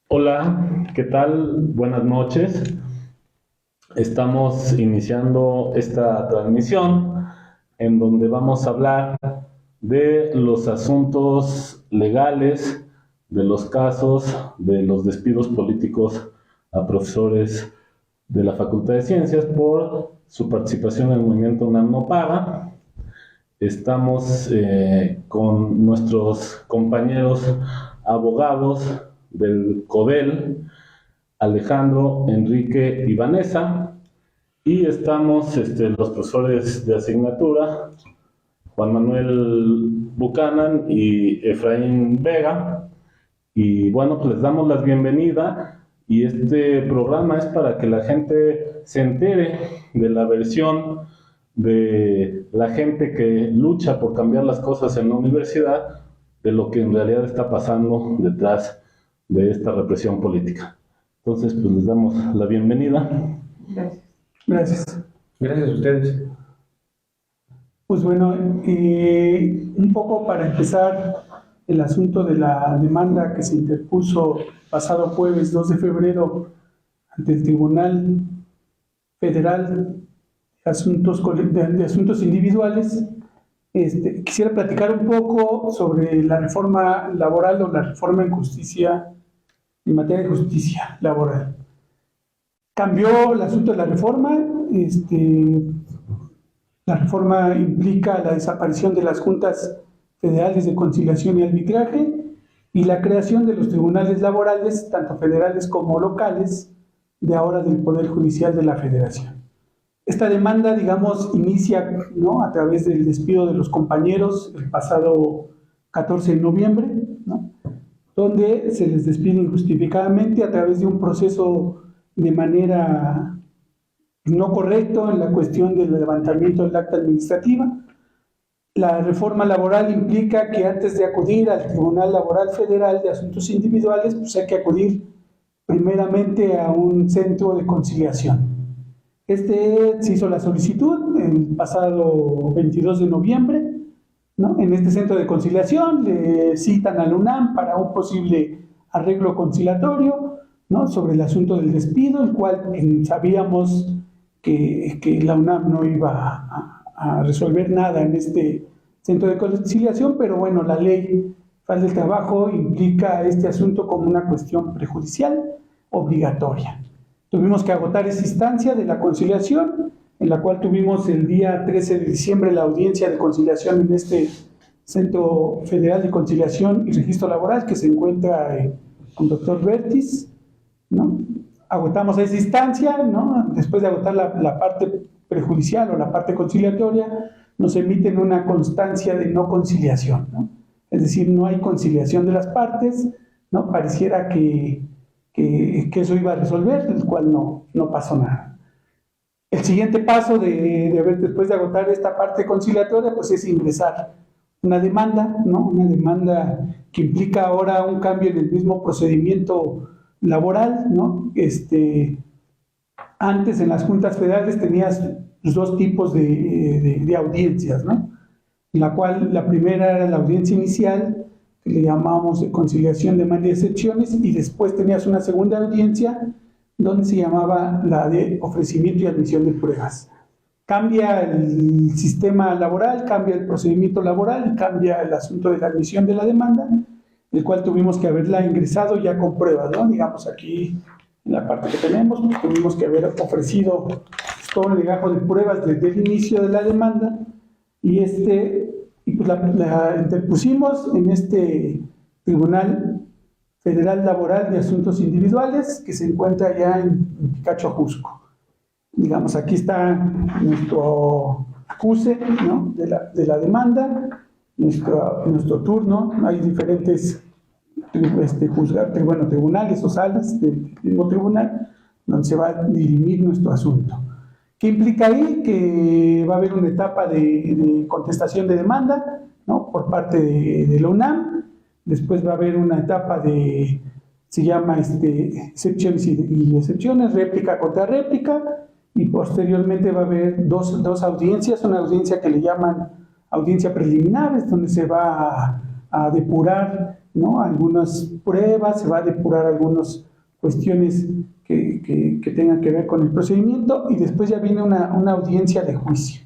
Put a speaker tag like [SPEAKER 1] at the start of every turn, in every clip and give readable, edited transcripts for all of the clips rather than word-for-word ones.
[SPEAKER 1] Hola, ¿qué tal? Buenas noches. Estamos iniciando esta transmisión en donde vamos a hablar de los asuntos legales, de los casos, de los despidos políticos a profesores de la Facultad de Ciencias por su participación en el movimiento UNAM No Paga. Estamos con nuestros compañeros abogados del CODEL, Alejandro, Enrique y Vanessa, y estamos los profesores de asignatura, Juan Manuel Buchanan y Efraín Vega, y bueno, pues les damos la bienvenida, y este programa es para que la gente se entere de la versión de la gente que lucha por cambiar las cosas en la universidad, de lo que en realidad está pasando detrás de esta represión política. Entonces, pues les damos la bienvenida.
[SPEAKER 2] Gracias.
[SPEAKER 3] Gracias.
[SPEAKER 4] Gracias a ustedes.
[SPEAKER 3] Pues bueno, un poco para empezar el asunto de la demanda que se interpuso pasado jueves 2 de febrero ante el Tribunal Federal de Asuntos Individuales. Quisiera platicar un poco sobre la reforma laboral o la reforma en materia de justicia laboral. Cambió el asunto de la reforma. La reforma implica la desaparición de las juntas federales de conciliación y arbitraje y la creación de los tribunales laborales, tanto federales como locales, de ahora del Poder Judicial de la Federación. Esta demanda, digamos, inicia, ¿no?, a través del despido de los compañeros el pasado 14 de noviembre, ¿no?, donde se les despide injustificadamente a través de un proceso de manera no correcto en la cuestión del levantamiento del acta administrativa. La reforma laboral implica que antes de acudir al Tribunal Laboral Federal de Asuntos Individuales, pues hay que acudir primeramente a un centro de conciliación. Se hizo la solicitud el pasado 22 de noviembre, ¿no? En este centro de conciliación le citan a la UNAM para un posible arreglo conciliatorio, ¿no?, sobre el asunto del despido, el cual sabíamos que la UNAM no iba a resolver nada en este centro de conciliación, pero bueno, la ley federal del trabajo implica este asunto como una cuestión prejudicial obligatoria. Tuvimos que agotar esa instancia de la conciliación, en la cual tuvimos el día 13 de diciembre la audiencia de conciliación en este Centro Federal de Conciliación y Registro Laboral que se encuentra con el doctor Bertis, ¿no? Agotamos esa instancia, ¿no? Después de agotar la parte prejudicial o la parte conciliatoria, nos emiten una constancia de no conciliación, ¿no? Es decir, no hay conciliación de las partes, ¿no? Pareciera que eso iba a resolver, el cual no pasó nada. El siguiente paso después de agotar esta parte conciliatoria, pues es ingresar una demanda, ¿no? Una demanda que implica ahora un cambio en el mismo procedimiento laboral, ¿no? Antes en las juntas federales tenías dos tipos de audiencias, ¿no? La cual la primera era la audiencia inicial, que le llamábamos de conciliación, demanda y excepciones, y después tenías una segunda audiencia donde se llamaba la de ofrecimiento y admisión de pruebas. Cambia el sistema laboral, cambia el procedimiento laboral, cambia el asunto de la admisión de la demanda, el cual tuvimos que haberla ingresado ya con pruebas, ¿no? Digamos aquí, en la parte que tenemos, pues, tuvimos que haber ofrecido todo el legajo de pruebas desde el inicio de la demanda, y pues la interpusimos en este Tribunal Federal Laboral de Asuntos Individuales, que se encuentra ya en Picacho, Ajusco. Digamos, aquí está nuestro acuse, ¿no?, de la demanda, nuestro turno. Hay diferentes tribunales o salas del mismo tribunal donde se va a dirimir nuestro asunto. ¿Qué implica ahí? Que va a haber una etapa de contestación de demanda, ¿no?, por parte de la UNAM. Después va a haber una etapa se llama excepciones y excepciones, réplica contra réplica, y posteriormente va a haber dos audiencias, una audiencia que le llaman audiencia preliminar, es donde se va a depurar, ¿no?, algunas pruebas, se va a depurar algunas cuestiones que tengan que ver con el procedimiento, y después ya viene una audiencia de juicio.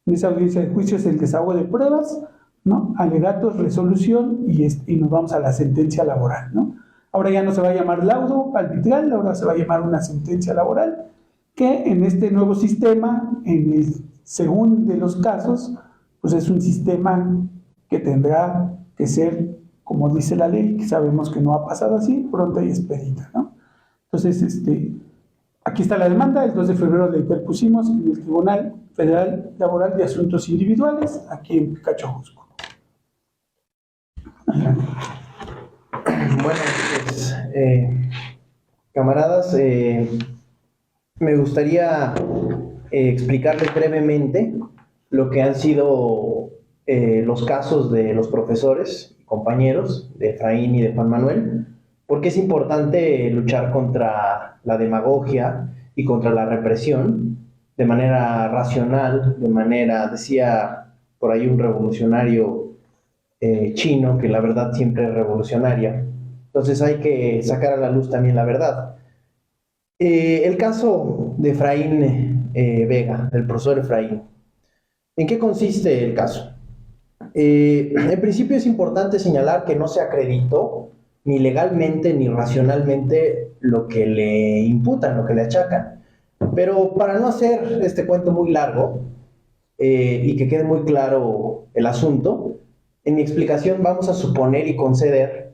[SPEAKER 3] En esa audiencia de juicio es el desahogo de pruebas, ¿no?, alegatos, resolución, y nos vamos a la sentencia laboral, ¿no? Ahora ya no se va a llamar laudo arbitral, ahora se va a llamar una sentencia laboral, que en este nuevo sistema, en el segundo de los casos, pues es un sistema que tendrá que ser, como dice la ley, que sabemos que no ha pasado así, pronta y expedita, ¿no? Entonces, aquí está la demanda. El 2 de febrero la interpusimos en el Tribunal Federal Laboral de Asuntos Individuales, aquí en Picacho, Jusco.
[SPEAKER 2] Bueno, pues, camaradas, me gustaría explicarles brevemente lo que han sido los casos de los profesores, compañeros de Efraín y de Juan Manuel, porque es importante luchar contra la demagogia y contra la represión de manera racional, de manera, decía por ahí un revolucionario chino, que la verdad siempre es revolucionaria. Entonces hay que sacar a la luz también la verdad. El caso de Efraín Vega, del profesor Efraín. ¿En qué consiste el caso? En principio es importante señalar que no se acreditó ni legalmente ni racionalmente lo que le imputan, lo que le achacan. Pero para no hacer este cuento muy largo y que quede muy claro el asunto, en mi explicación vamos a suponer y conceder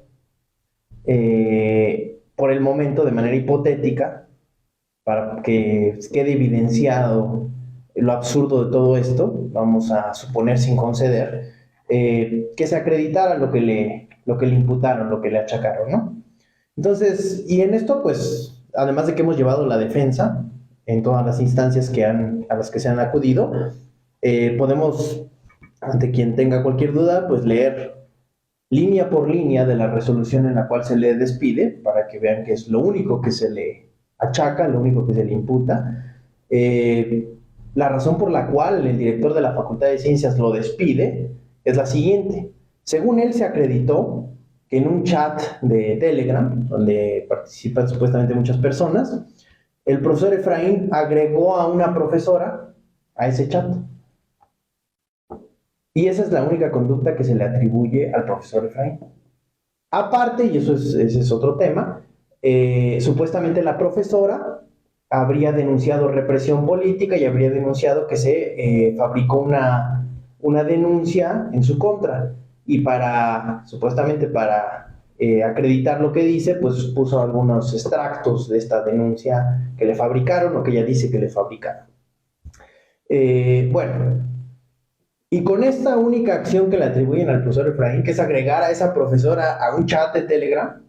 [SPEAKER 2] por el momento, de manera hipotética, para que quede evidenciado lo absurdo de todo esto, vamos a suponer sin conceder, que se acreditara lo que le imputaron, lo que le achacaron, ¿no? Entonces, y en esto, pues, además de que hemos llevado la defensa en todas las instancias a las que se han acudido, podemos, ante quien tenga cualquier duda, pues leer línea por línea de la resolución en la cual se le despide, para que vean que es lo único que se le achaca, lo único que se le imputa. La razón por la cual el director de la Facultad de Ciencias lo despide es la siguiente. Según él, se acreditó que en un chat de Telegram, donde participan supuestamente muchas personas, el profesor Efraín agregó a una profesora a ese chat. Y esa es la única conducta que se le atribuye al profesor Efraín. Aparte, y ese es otro tema, supuestamente la profesora habría denunciado represión política y habría denunciado que se fabricó una denuncia en su contra. Y supuestamente para acreditar lo que dice, pues puso algunos extractos de esta denuncia que le fabricaron o que ella dice que le fabricaron. Bueno, y con esta única acción que le atribuyen al profesor Efraín, que es agregar a esa profesora a un chat de Telegram,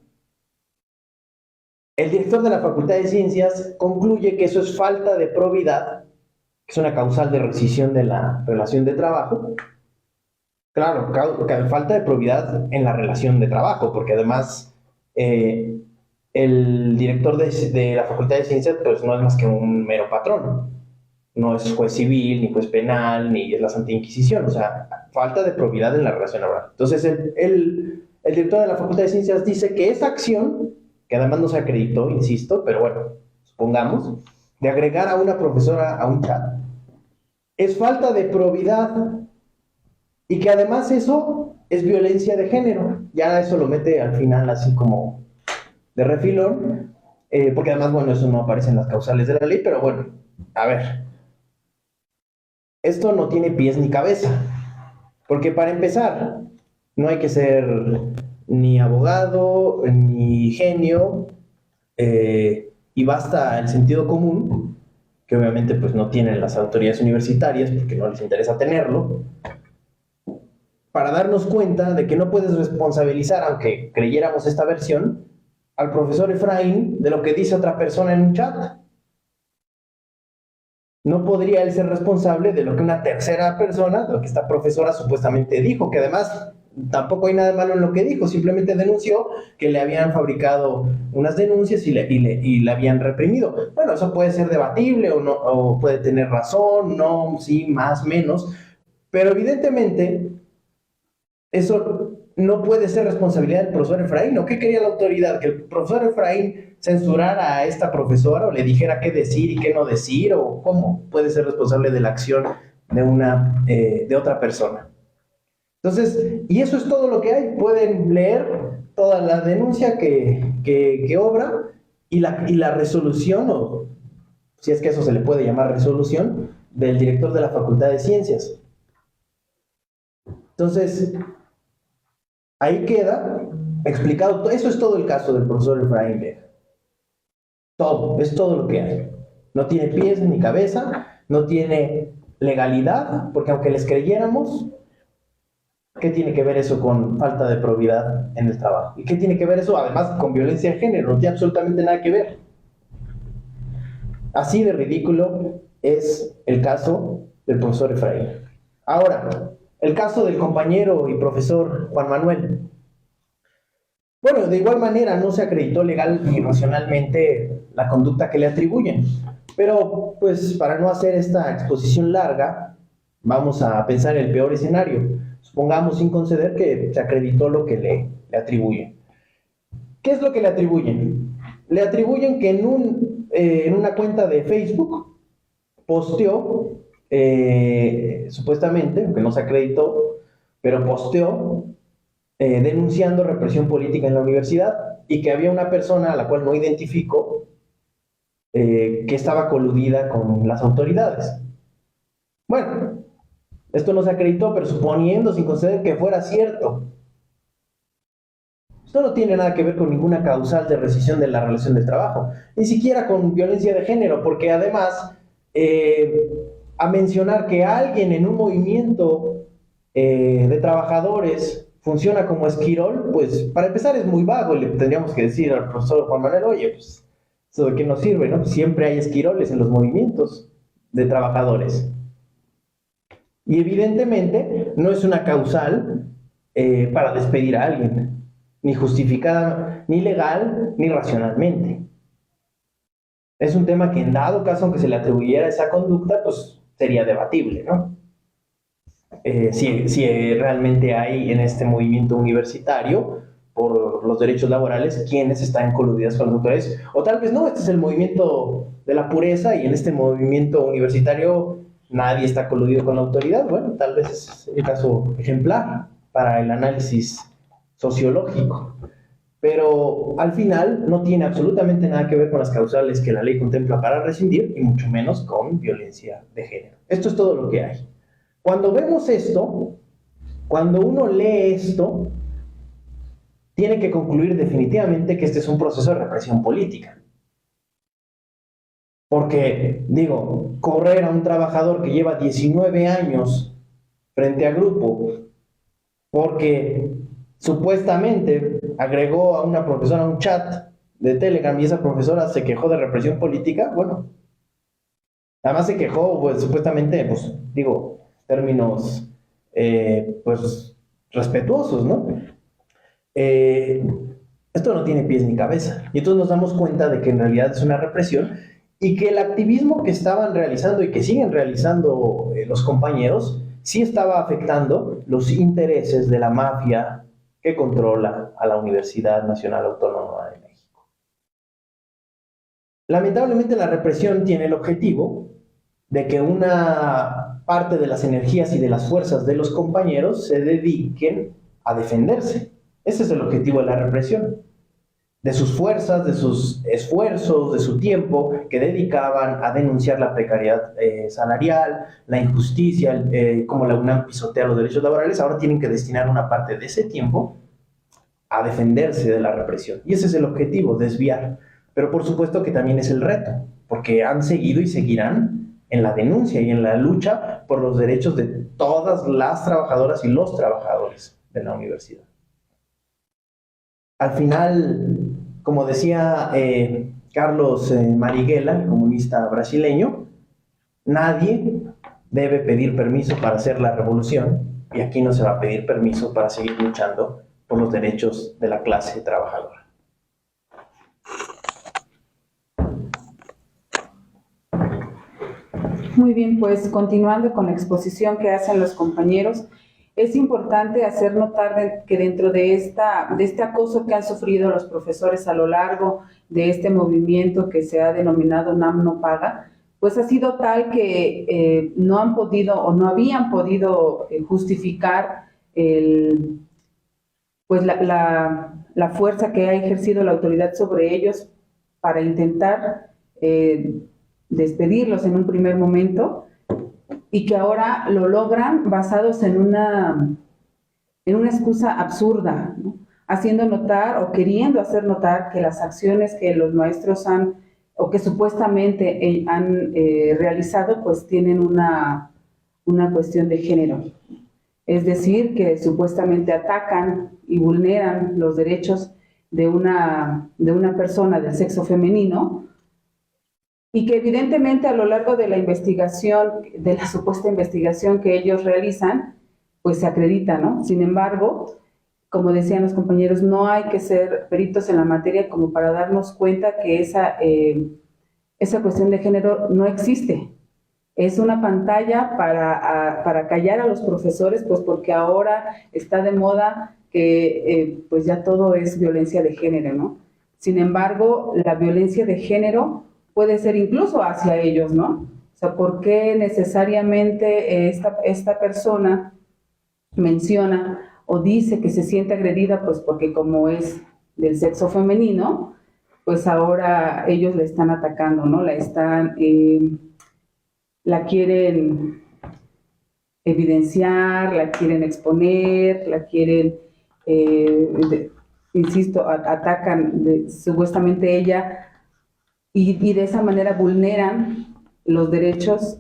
[SPEAKER 2] el director de la Facultad de Ciencias concluye que eso es falta de probidad, que es una causal de rescisión de la relación de trabajo. Claro, falta de probidad en la relación de trabajo, porque además el director de la Facultad de Ciencias pues no es más que un mero patrón. No es juez civil, ni juez penal, ni es la Santa Inquisición. O sea, falta de probidad en la relación laboral. Entonces, el director de la Facultad de Ciencias dice que esa acción, que además no se acreditó, insisto, pero bueno, supongamos, de agregar a una profesora a un chat, es falta de probidad y que además eso es violencia de género. Ya eso lo mete al final así como de refilón, porque además, bueno, eso no aparece en las causales de la ley, pero bueno, a ver. Esto no tiene pies ni cabeza, porque para empezar, no hay que ser ni abogado, ni genio, y basta el sentido común, que obviamente pues no tienen las autoridades universitarias porque no les interesa tenerlo, para darnos cuenta de que no puedes responsabilizar, aunque creyéramos esta versión, al profesor Efraín de lo que dice otra persona en un chat. No podría él ser responsable de lo que una tercera persona, de lo que esta profesora supuestamente dijo, que además tampoco hay nada malo en lo que dijo, simplemente denunció que le habían fabricado unas denuncias y le habían reprimido. Bueno, eso puede ser debatible o no, o puede tener razón, no, sí, más, menos, pero evidentemente eso no puede ser responsabilidad del profesor Efraín. ¿O qué quería la autoridad? ¿Que el profesor Efraín censurara a esta profesora o le dijera qué decir y qué no decir? ¿O cómo puede ser responsable de la acción de otra persona? Entonces, y eso es todo lo que hay. Pueden leer toda la denuncia que obra y la resolución, o si es que eso se le puede llamar resolución, del director de la Facultad de Ciencias. Entonces, ahí queda explicado. Eso es todo el caso del profesor Efraín Vega. Todo, es todo lo que hay. No tiene pies ni cabeza, no tiene legalidad, porque aunque les creyéramos, ¿qué tiene que ver eso con falta de probidad en el trabajo? ¿Y qué tiene que ver eso, además, con violencia de género? No tiene absolutamente nada que ver. Así de ridículo es el caso del profesor Efraín. Ahora, el caso del compañero y profesor Juan Manuel. Bueno, de igual manera no se acreditó legal ni racionalmente la conducta que le atribuyen. Pero, pues, para no hacer esta exposición larga, vamos a pensar en el peor escenario. Supongamos, sin conceder, que se acreditó lo que le atribuyen. ¿Qué es lo que le atribuyen? Le atribuyen que en una cuenta de Facebook posteó, supuestamente, aunque no se acreditó, pero posteó denunciando represión política en la universidad, y que había una persona a la cual no identificó que estaba coludida con las autoridades. Bueno, esto no se acreditó, pero suponiendo, sin conceder, que fuera cierto, esto no tiene nada que ver con ninguna causal de rescisión de la relación de trabajo, ni siquiera con violencia de género, porque además, a mencionar que alguien en un movimiento de trabajadores funciona como esquirol, pues para empezar es muy vago. Le tendríamos que decir al profesor Juan Manuel, oye, pues ¿eso de qué nos sirve, no? Siempre hay esquiroles en los movimientos de trabajadores. Y evidentemente no es una causal para despedir a alguien, ni justificada, ni legal, ni racionalmente. Es un tema que, en dado caso, aunque se le atribuyera esa conducta, pues sería debatible, ¿no? Si realmente hay en este movimiento universitario por los derechos laborales quienes están coludidas con las autoridades, o tal vez no, este es el movimiento de la pureza y en este movimiento universitario nadie está coludido con la autoridad. Bueno, tal vez es el caso ejemplar para el análisis sociológico, pero al final no tiene absolutamente nada que ver con las causales que la ley contempla para rescindir, y mucho menos con violencia de género. Esto es todo lo que hay. Cuando vemos esto, cuando uno lee esto, tiene que concluir definitivamente que este es un proceso de represión política. Porque, digo, correr a un trabajador que lleva 19 años frente a grupo porque supuestamente agregó a una profesora a un chat de Telegram y esa profesora se quejó de represión política, bueno, además se quejó, pues, supuestamente, pues, digo, términos, pues, respetuosos, ¿no? Esto no tiene pies ni cabeza. Y entonces nos damos cuenta de que en realidad es una represión y que el activismo que estaban realizando y que siguen realizando los compañeros sí estaba afectando los intereses de la mafia que controla a la Universidad Nacional Autónoma de México. Lamentablemente la represión tiene el objetivo de que una parte de las energías y de las fuerzas de los compañeros se dediquen a defenderse. Ese es el objetivo de la represión. De sus fuerzas, de sus esfuerzos, de su tiempo que dedicaban a denunciar la precariedad salarial, la injusticia, como la UNAM pisotea los derechos laborales, ahora tienen que destinar una parte de ese tiempo a defenderse de la represión. Y ese es el objetivo, desviar. Pero por supuesto que también es el reto, porque han seguido y seguirán en la denuncia y en la lucha por los derechos de todas las trabajadoras y los trabajadores de la universidad. Al final, como decía Carlos Marighella, el comunista brasileño, nadie debe pedir permiso para hacer la revolución, y aquí no se va a pedir permiso para seguir luchando por los derechos de la clase trabajadora.
[SPEAKER 4] Muy bien, pues continuando con la exposición que hacen los compañeros, es importante hacer notar que dentro de este acoso que han sufrido los profesores a lo largo de este movimiento que se ha denominado NAM no paga, pues ha sido tal que no han podido o no habían podido justificar pues la fuerza que ha ejercido la autoridad sobre ellos para intentar despedirlos en un primer momento, y que ahora lo logran basados en una excusa absurda, ¿no? Haciendo notar o queriendo hacer notar que las acciones que los maestros han o que supuestamente han realizado pues tienen una cuestión de género. Es decir, que supuestamente atacan y vulneran los derechos de una persona del sexo femenino, y que evidentemente a lo largo de la investigación, de la supuesta investigación que ellos realizan, pues se acredita, ¿no? Sin embargo, como decían los compañeros, no hay que ser peritos en la materia como para darnos cuenta que esa cuestión de género no existe. Es una pantalla para callar a los profesores, pues porque ahora está de moda que pues ya todo es violencia de género, ¿no? Sin embargo, la violencia de género puede ser incluso hacia ellos, ¿no? O sea, ¿por qué necesariamente esta persona menciona o dice que se siente agredida? Pues porque como es del sexo femenino, pues ahora ellos la están atacando, ¿no? La quieren evidenciar, la quieren exponer, la quieren, insisto, atacan supuestamente ella, y de esa manera vulneran los derechos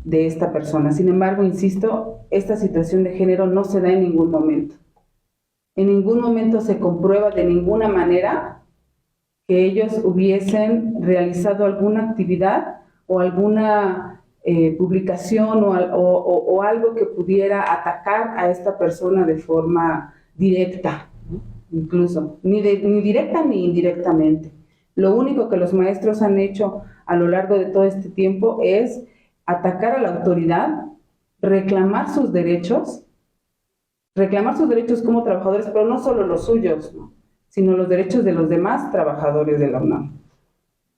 [SPEAKER 4] de esta persona. Sin embargo, insisto, esta situación de género no se da en ningún momento. En ningún momento se comprueba de ninguna manera que ellos hubiesen realizado alguna actividad o alguna publicación o algo que pudiera atacar a esta persona de forma directa, ¿no? Incluso, ni directa ni indirectamente. Lo único que los maestros han hecho a lo largo de todo este tiempo es atacar a la autoridad, reclamar sus derechos como trabajadores, pero no solo los suyos, ¿no?, sino los derechos de los demás trabajadores de la UNAM,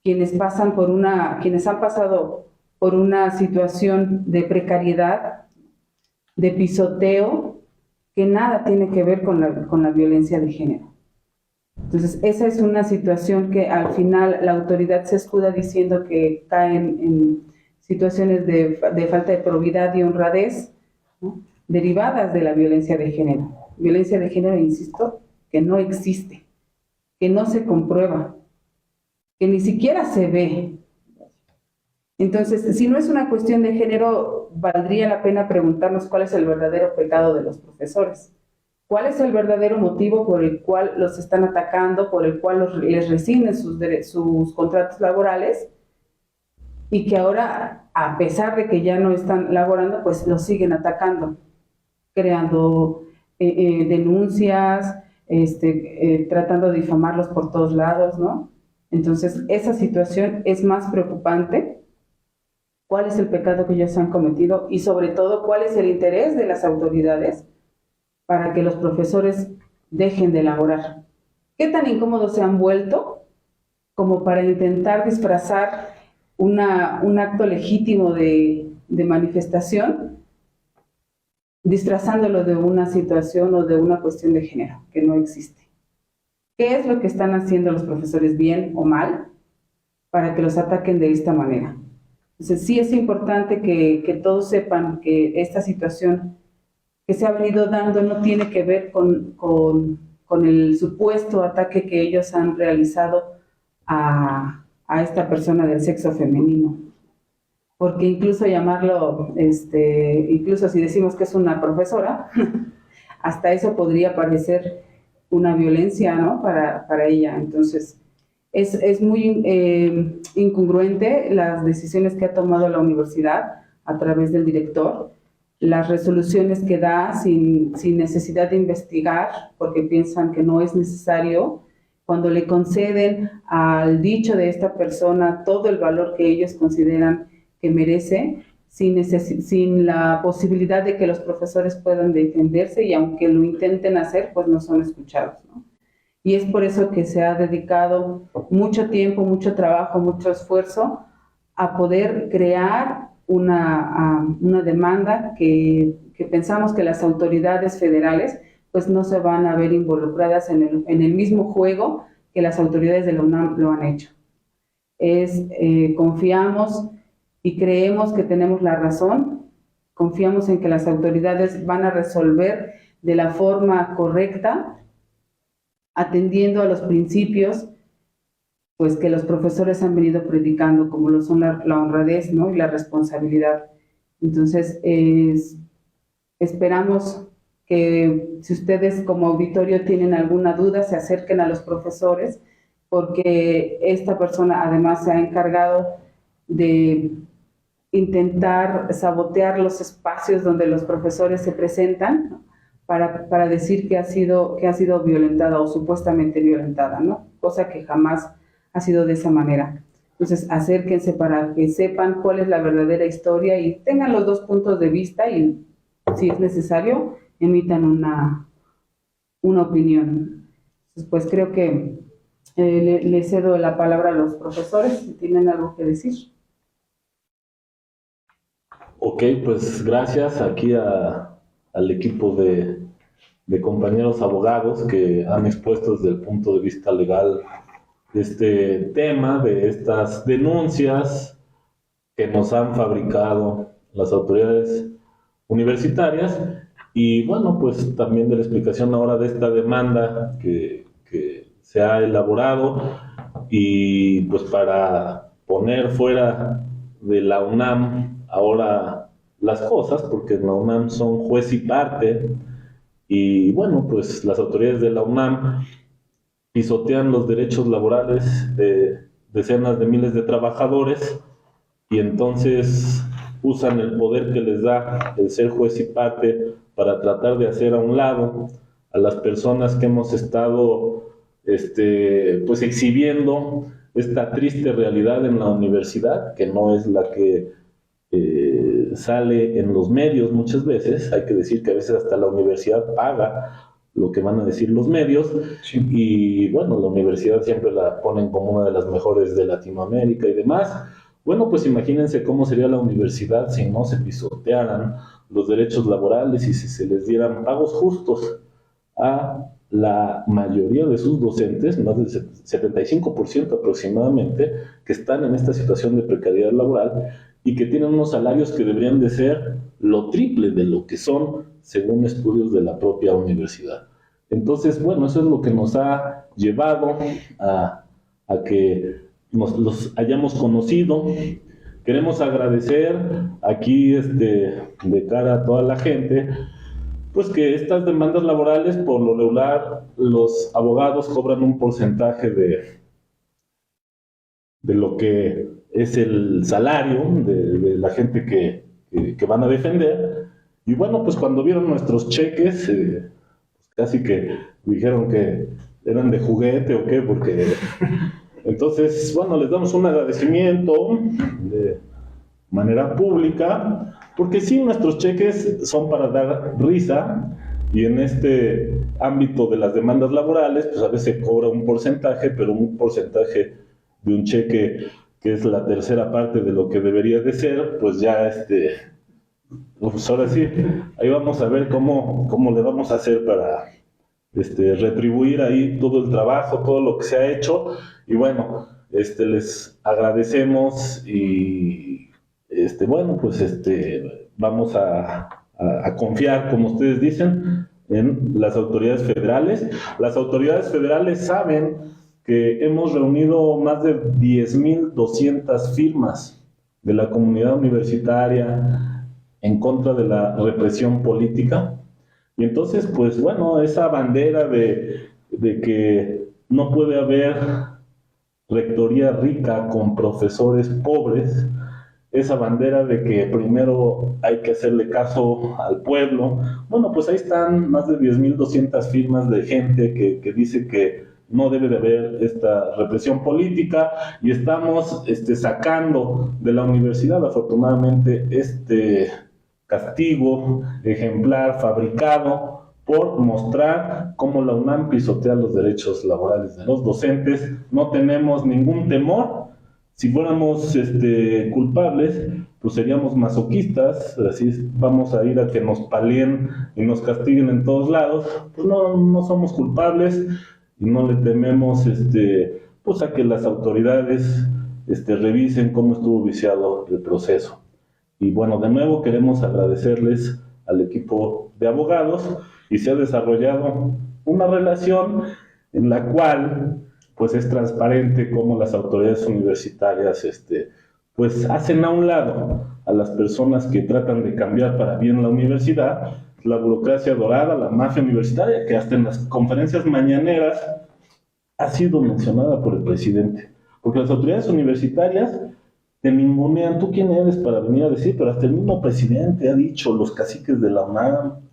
[SPEAKER 4] quienes han pasado por una situación de precariedad, de pisoteo, que nada tiene que ver con la violencia de género. Entonces, esa es una situación que al final la autoridad se escuda diciendo que caen en situaciones de falta de probidad y honradez, ¿no?, derivadas de la violencia de género. Violencia de género, insisto, que no existe, que no se comprueba, que ni siquiera se ve. Entonces, si no es una cuestión de género, valdría la pena preguntarnos cuál es el verdadero pecado de los profesores. ¿Cuál es el verdadero motivo por el cual los están atacando, por el cual les rescinden sus contratos laborales, y que ahora, a pesar de que ya no están laborando, pues los siguen atacando, creando denuncias, tratando de difamarlos por todos lados, ¿no? Entonces, esa situación es más preocupante. ¿Cuál es el pecado que ellos han cometido? Y sobre todo, ¿cuál es el interés de las autoridades para que los profesores dejen de laborar? ¿Qué tan incómodos se han vuelto como para intentar disfrazar un acto legítimo de manifestación, disfrazándolo de una situación o de una cuestión de género que no existe? ¿Qué es lo que están haciendo los profesores, bien o mal, para que los ataquen de esta manera? Entonces, sí es importante que todos sepan que esta situación que se ha venido dando no tiene que ver con el supuesto ataque que ellos han realizado a esta persona del sexo femenino. Porque incluso llamarlo, incluso si decimos que es una profesora, hasta eso podría parecer una violencia, ¿no?, para ella. Entonces, es muy incongruente las decisiones que ha tomado la universidad a través del director, las resoluciones que da sin necesidad de investigar, porque piensan que no es necesario, cuando le conceden al dicho de esta persona todo el valor que ellos consideran que merece, sin la posibilidad de que los profesores puedan defenderse, y aunque lo intenten hacer, pues no son escuchados, ¿no? Y es por eso que se ha dedicado mucho tiempo, mucho trabajo, mucho esfuerzo a poder crear una demanda que pensamos que las autoridades federales pues no se van a ver involucradas en el mismo juego que las autoridades de la UNAM lo han hecho. Confiamos y creemos que tenemos la razón, confiamos en que las autoridades van a resolver de la forma correcta, atendiendo a los principios pues que los profesores han venido predicando, como lo son la honradez, ¿no? Y la responsabilidad. Entonces, esperamos que si ustedes como auditorio tienen alguna duda, se acerquen a los profesores, porque esta persona además se ha encargado de intentar sabotear los espacios donde los profesores se presentan, ¿no? para decir que ha sido violentada o supuestamente violentada, ¿no? Cosa que jamás ha sido de esa manera. Entonces, acérquense para que sepan cuál es la verdadera historia y tengan los dos puntos de vista, y si es necesario, emitan una opinión. Entonces, pues creo que le cedo la palabra a los profesores si tienen algo que decir.
[SPEAKER 1] Ok, pues gracias aquí al equipo de compañeros abogados que han expuesto desde el punto de vista legal este tema, de estas denuncias que nos han fabricado las autoridades universitarias, y bueno, pues también de la explicación ahora de esta demanda que se ha elaborado, y pues para poner fuera de la UNAM ahora las cosas, porque en la UNAM son juez y parte, y bueno, pues las autoridades de la UNAM pisotean los derechos laborales de decenas de miles de trabajadores, y entonces usan el poder que les da el ser juez y parte para tratar de hacer a un lado a las personas que hemos estado pues exhibiendo esta triste realidad en la universidad, que no es la que sale en los medios muchas veces. Hay que decir que a veces hasta la universidad paga lo que van a decir los medios, sí. Y bueno, la universidad siempre la ponen como una de las mejores de Latinoamérica y demás. Bueno, pues imagínense cómo sería la universidad si no se pisotearan los derechos laborales y si se les dieran pagos justos a la mayoría de sus docentes, más del 75% aproximadamente, que están en esta situación de precariedad laboral y que tienen unos salarios que deberían de ser lo triple de lo que son según estudios de la propia universidad. Entonces, bueno, eso es lo que nos ha llevado a que los hayamos conocido. Queremos agradecer aquí de cara a toda la gente, pues que estas demandas laborales, por lo regular, los abogados cobran un porcentaje de lo que es el salario de la gente que van a defender. Y bueno, pues cuando vieron nuestros cheques, casi que dijeron que eran de juguete o qué, porque entonces, bueno, les damos un agradecimiento de manera pública, porque sí, nuestros cheques son para dar risa, y en este ámbito de las demandas laborales, pues a veces cobra un porcentaje, pero un porcentaje de un cheque que es la tercera parte de lo que debería de ser, pues ya pues ahora sí, ahí vamos a ver cómo le vamos a hacer para retribuir ahí todo el trabajo, todo lo que se ha hecho. Y bueno, les agradecemos, y bueno, pues vamos a confiar, como ustedes dicen, en las autoridades federales. Las autoridades federales saben que hemos reunido más de 10,200 firmas de la comunidad universitaria en contra de la represión política. Y entonces, pues bueno, esa bandera de que no puede haber rectoría rica con profesores pobres, esa bandera de que primero hay que hacerle caso al pueblo, bueno, pues ahí están más de 10,200 firmas de gente que dice que no debe de haber esta represión política, y estamos sacando de la universidad, afortunadamente, este castigo ejemplar fabricado por mostrar cómo la UNAM pisotea los derechos laborales de los docentes. No tenemos ningún temor. Si fuéramos culpables, pues seríamos masoquistas, así vamos a ir a que nos paleen y nos castiguen en todos lados. Pues no somos culpables y no le tememos pues a que las autoridades revisen cómo estuvo viciado el proceso. Y bueno, de nuevo queremos agradecerles al equipo de abogados, y se ha desarrollado una relación en la cual pues es transparente cómo las autoridades universitarias pues hacen a un lado a las personas que tratan de cambiar para bien la universidad, la burocracia dorada, la mafia universitaria, que hasta en las conferencias mañaneras ha sido mencionada por el presidente, porque las autoridades universitarias te ningunean. ¿Tú quién eres para venir a decir? Pero hasta el mismo presidente ha dicho, los caciques de la UNAM,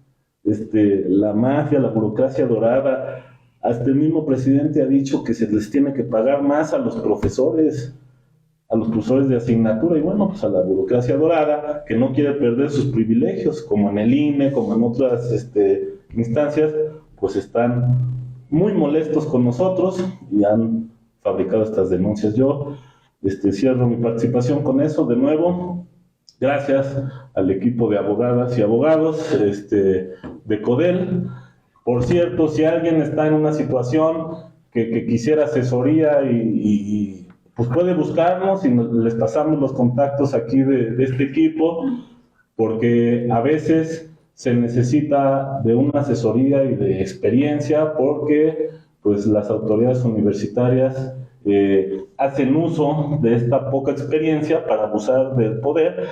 [SPEAKER 1] la mafia, la burocracia dorada. Hasta el mismo presidente ha dicho que se les tiene que pagar más a los profesores de asignatura, y bueno, pues a la burocracia dorada, que no quiere perder sus privilegios, como en el INE, como en otras instancias, pues están muy molestos con nosotros y han fabricado estas denuncias. Yo cierro mi participación con eso. De nuevo, gracias al equipo de abogadas y abogados de CODEL. Por cierto, si alguien está en una situación que quisiera asesoría, y pues puede buscarnos y les pasamos los contactos aquí de este equipo, porque a veces se necesita de una asesoría y de experiencia, porque pues las autoridades universitarias hacen uso de esta poca experiencia para abusar del poder.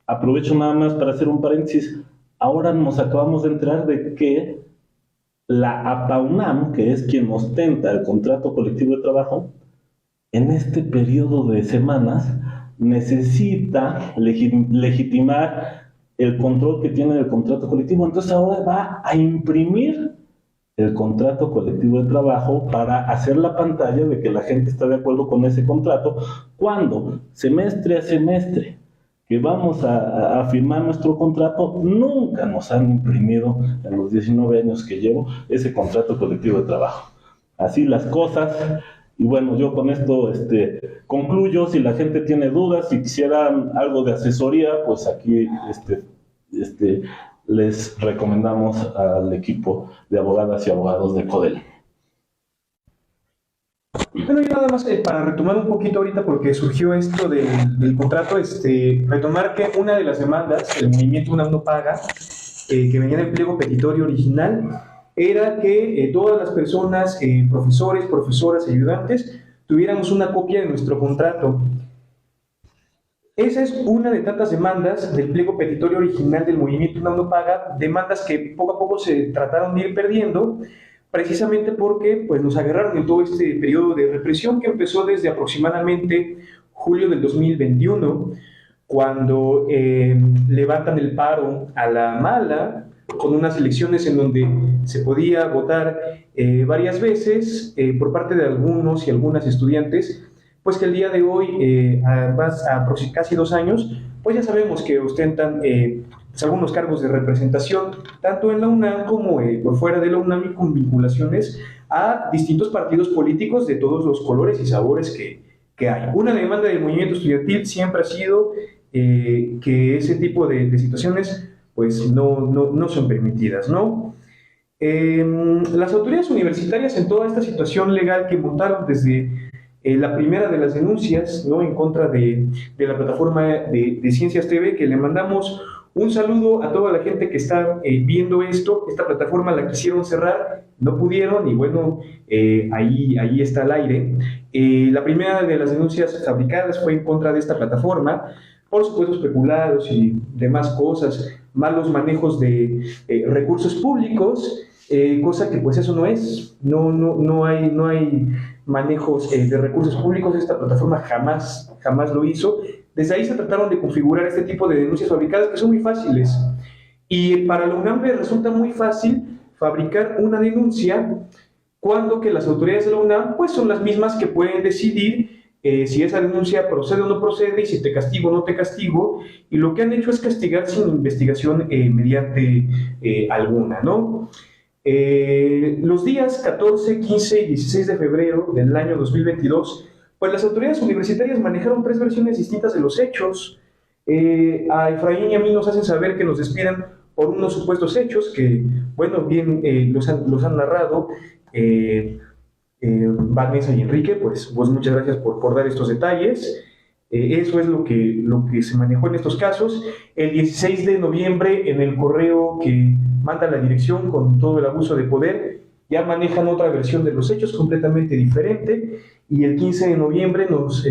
[SPEAKER 1] Aprovecho nada más para hacer un paréntesis. Ahora nos acabamos de enterar de que la APAUNAM, que es quien ostenta el contrato colectivo de trabajo, en este periodo de semanas necesita legitimar el control que tiene del contrato colectivo. Entonces ahora va a imprimir el contrato colectivo de trabajo para hacer la pantalla de que la gente está de acuerdo con ese contrato, cuando semestre a semestre que vamos a firmar nuestro contrato, nunca nos han imprimido en los 19 años que llevo ese contrato colectivo de trabajo. Así las cosas. Y bueno, yo con esto concluyo. Si la gente tiene dudas, si quisieran algo de asesoría, pues aquí les recomendamos al equipo de abogadas y abogados de CODEL.
[SPEAKER 5] Bueno, yo nada más para retomar un poquito ahorita, porque surgió esto del contrato, retomar que una de las demandas del movimiento UNAM no paga, que venía del pliego petitorio original, era que todas las personas, profesores, profesoras, ayudantes, tuviéramos una copia de nuestro contrato. Esa es una de tantas demandas del pliego petitorio original del movimiento UNAM no paga, demandas que poco a poco se trataron de ir perdiendo, precisamente porque pues, nos agarraron en todo este periodo de represión que empezó desde aproximadamente julio del 2021, cuando levantan el paro a la mala, con unas elecciones en donde se podía votar varias veces por parte de algunos y algunas estudiantes, pues que el día de hoy, casi 2 años, pues ya sabemos que ostentan pues algunos cargos de representación, tanto en la UNAM como por fuera de la UNAM, y con vinculaciones a distintos partidos políticos de todos los colores y sabores que hay. Una demanda del movimiento estudiantil siempre ha sido que ese tipo de situaciones pues no son permitidas, ¿no? Las autoridades universitarias, en toda esta situación legal que montaron desde la primera de las denuncias, ¿no?, en contra de la plataforma de Ciencias TV, que le mandamos un saludo a toda la gente que está viendo esto. Esta plataforma la quisieron cerrar, no pudieron, y bueno, ahí está al aire. La primera de las denuncias fabricadas fue en contra de esta plataforma, por supuesto especulados y demás cosas, malos manejos de recursos públicos, cosa que pues eso no es, no hay manejos de recursos públicos. Esta plataforma jamás lo hizo. Desde ahí se trataron de configurar este tipo de denuncias fabricadas, que son muy fáciles, y para la UNAM resulta muy fácil fabricar una denuncia cuando que las autoridades de la UNAM pues son las mismas que pueden decidir si esa denuncia procede o no procede, y si te castigo o no te castigo, y lo que han hecho es castigar sin investigación mediante alguna, ¿no? Los días 14, 15 y 16 de febrero del año 2022, pues las autoridades universitarias manejaron 3 versiones distintas de los hechos. A Efraín y a mí nos hacen saber que nos despidan por unos supuestos hechos que, bueno, bien los han narrado Vanessa y Enrique, pues muchas gracias por dar estos detalles. Eso es lo que se manejó en estos casos. El 16 de noviembre, en el correo que manda la dirección con todo el abuso de poder, ya manejan otra versión de los hechos completamente diferente, y el 15 de noviembre nos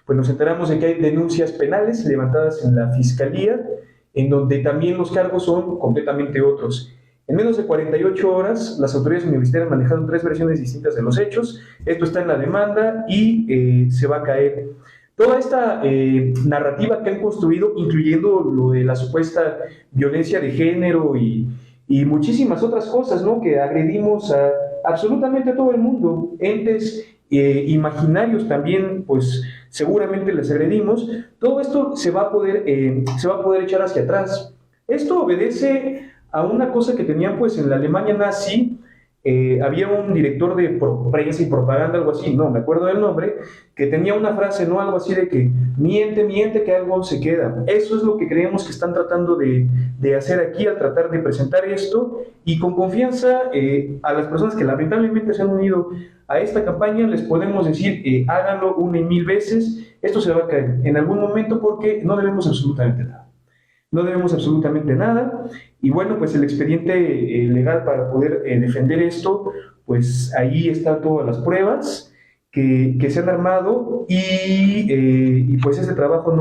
[SPEAKER 5] enteramos de que hay denuncias penales levantadas en la Fiscalía, en donde también los cargos son completamente otros. En menos de 48 horas, las autoridades universitarias manejaron 3 versiones distintas de los hechos. Esto está en la demanda y se va a caer. Toda esta narrativa que han construido, incluyendo lo de la supuesta violencia de género y muchísimas otras cosas, ¿no? Que agredimos a absolutamente todo el mundo, entes imaginarios también, pues seguramente les agredimos. Todo esto se va a poder echar hacia atrás. Esto obedece a una cosa que tenían pues en la Alemania nazi. Había un director de prensa y propaganda, algo así, no me acuerdo del nombre, que tenía una frase, ¿no? Algo así de que miente, que algo se queda. Eso es lo que creemos que están tratando de hacer aquí al tratar de presentar esto, y con confianza a las personas que lamentablemente se han unido a esta campaña les podemos decir, háganlo 1 y 1000 veces, esto se va a caer en algún momento porque no debemos absolutamente nada. No debemos absolutamente nada, y bueno, pues el expediente legal para poder defender esto, pues ahí están todas las pruebas que se han armado, y pues este trabajo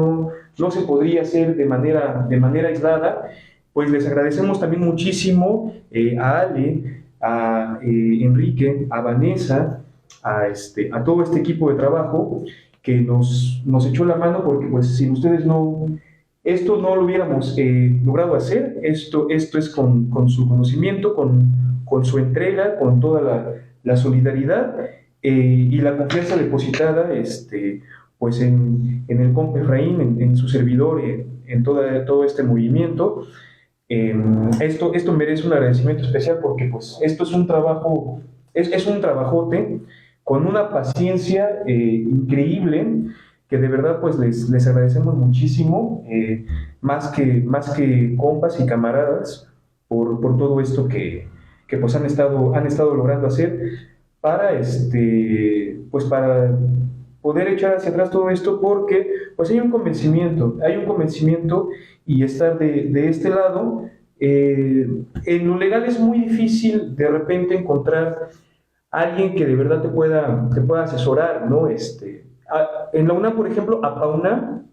[SPEAKER 5] no se podría hacer de manera aislada. Pues les agradecemos también muchísimo a Ale, a Enrique, a Vanessa, a todo este equipo de trabajo que nos echó la mano, porque pues sin ustedes esto no lo hubiéramos logrado hacer. Esto es con su conocimiento, con su entrega, con toda la solidaridad y la confianza depositada pues en el compa Efraín, en su servidor, en todo este movimiento. Esto merece un agradecimiento especial, porque pues esto es un trabajo, es un trabajote con una paciencia increíble, que de verdad pues les agradecemos muchísimo, más que compas y camaradas, por todo esto que pues han estado logrando hacer para pues para poder echar hacia atrás todo esto, porque pues hay un convencimiento, y estar de este lado. En lo legal es muy difícil de repente encontrar a alguien que de verdad te pueda asesorar, ¿no? En la UNAM, por ejemplo, a PAUNAM,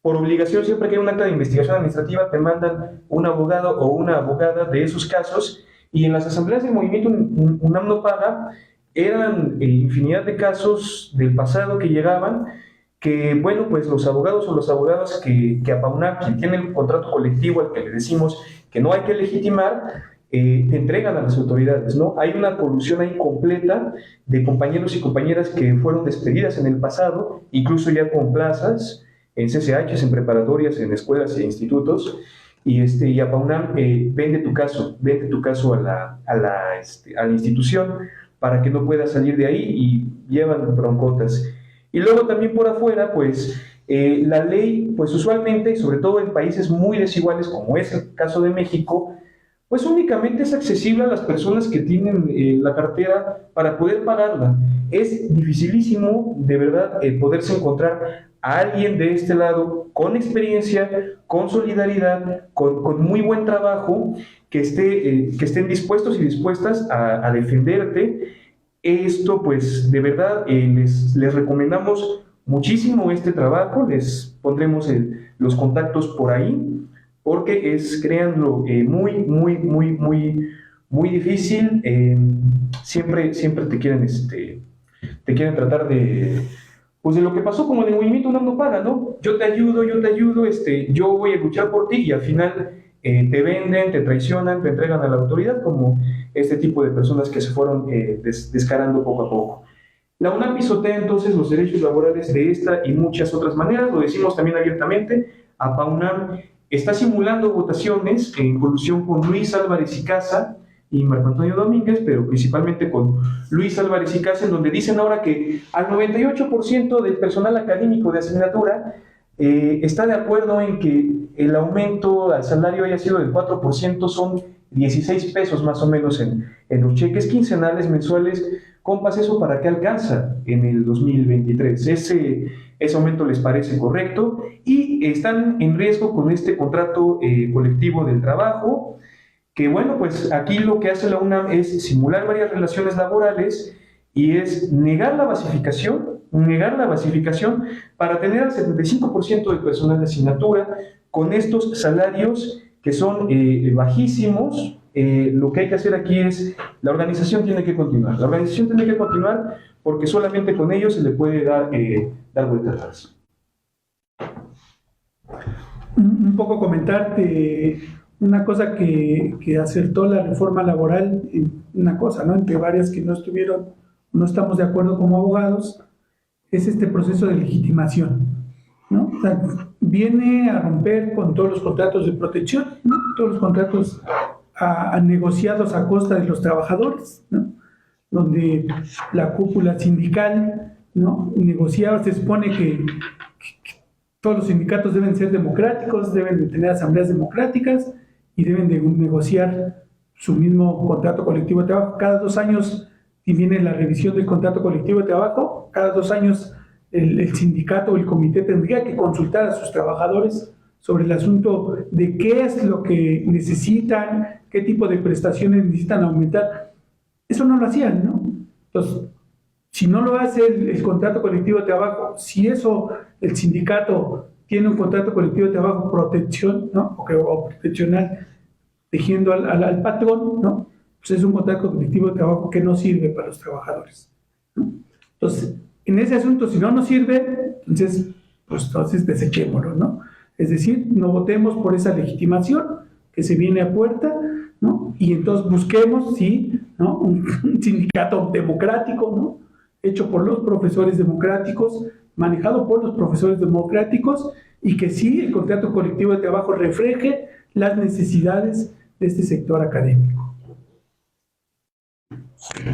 [SPEAKER 5] por obligación, siempre que hay un acta de investigación administrativa, te mandan un abogado o una abogada de esos casos, y en las asambleas del movimiento UNAM no paga, eran infinidad de casos del pasado que llegaban, que, bueno, pues los abogados o las abogadas que a PAUNAM, quien tiene el contrato colectivo al que le decimos que no hay que legitimar, te entregan a las autoridades, ¿no? Hay una colusión ahí completa de compañeros y compañeras que fueron despedidas en el pasado, incluso ya con plazas en CCHs, en preparatorias, en escuelas e institutos, y a PAUNAM vende tu caso a la institución para que no pueda salir de ahí, y llevan broncotas. Y luego también por afuera, pues la ley, pues usualmente, sobre todo en países muy desiguales como es el caso de México, pues únicamente es accesible a las personas que tienen la cartera para poder pagarla. Es dificilísimo, de verdad, poderse encontrar a alguien de este lado con experiencia, con solidaridad, con muy buen trabajo, que estén dispuestos y dispuestas a defenderte. Esto, pues, de verdad, les recomendamos muchísimo este trabajo. Les pondremos los contactos por ahí, porque créanlo, muy difícil. Siempre te quieren tratar pues de lo que pasó, como en el movimiento UNAM no paga, ¿no? Yo te ayudo, yo voy a luchar por ti, y al final te venden, te traicionan, te entregan a la autoridad, como este tipo de personas que se fueron descarando poco a poco. La UNAM pisotea entonces los derechos laborales de esta y muchas otras maneras, lo decimos también abiertamente. APAUNAM está simulando votaciones en colusión con Luis Álvarez y Casa y Marco Antonio Domínguez, pero principalmente con Luis Álvarez y Casa, en donde dicen ahora que al 98% del personal académico de asignatura está de acuerdo en que el aumento al salario haya sido del 4%, son 16 pesos más o menos en los cheques quincenales, mensuales. Compas, ¿eso para qué alcanza en el 2023? Ese aumento les parece correcto y están en riesgo con este contrato colectivo del trabajo, que bueno, pues aquí lo que hace la UNAM es simular varias relaciones laborales y es negar la basificación para tener al 75% del personal de asignatura con estos salarios que son bajísimos. Lo que hay que hacer aquí es, la organización tiene que continuar porque solamente con ellos se le puede dar vuelta atrás.
[SPEAKER 3] Un poco comentarte una cosa que acertó la reforma laboral, una cosa, ¿no?, entre varias que no estamos de acuerdo como abogados, es este proceso de legitimación, ¿no? O sea, viene a romper con todos los contratos de protección, ¿no?, todos los contratos negociados a costa de los trabajadores, ¿no?, donde la cúpula sindical, ¿no?, negociaba. Se supone que todos los sindicatos deben ser democráticos, deben de tener asambleas democráticas y deben de negociar su mismo contrato colectivo de trabajo. Cada 2 años viene la revisión del contrato colectivo de trabajo. Cada 2 años el sindicato o el comité tendría que consultar a sus trabajadores sobre el asunto de qué es lo que necesitan, qué tipo de prestaciones necesitan aumentar. Eso no lo hacían, ¿no? Entonces, si no lo hace el contrato colectivo de trabajo, si el sindicato tiene un contrato colectivo de trabajo protección, ¿no?, o proteccional, tejiendo al patrón, ¿no?, pues es un contrato colectivo de trabajo que no sirve para los trabajadores, ¿no? Entonces, en ese asunto, si no nos sirve, entonces desechémoslo, ¿no? Es decir, no votemos por esa legitimación que se viene a puerta, ¿no? Y entonces busquemos, sí, ¿no?, un sindicato democrático, ¿no?, hecho por los profesores democráticos, manejado por los profesores democráticos, y que sí, el contrato colectivo de trabajo refleje las necesidades de este sector académico.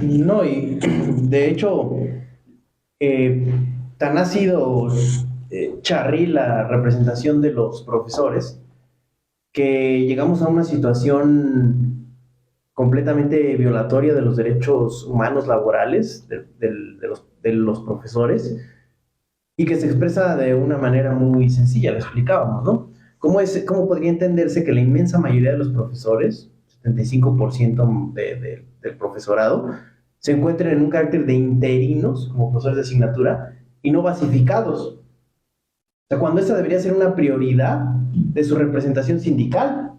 [SPEAKER 2] No, y de hecho, tan ha sido charrí la representación de los profesores que llegamos a una situación completamente violatoria de los derechos humanos laborales de los profesores, y que se expresa de una manera muy sencilla. Lo explicábamos, ¿no? ¿Cómo podría entenderse que la inmensa mayoría de los profesores, 75% del profesorado, se encuentren en un carácter de interinos, como profesores de asignatura, y no basificados? O sea, cuando esta debería ser una prioridad de su representación sindical.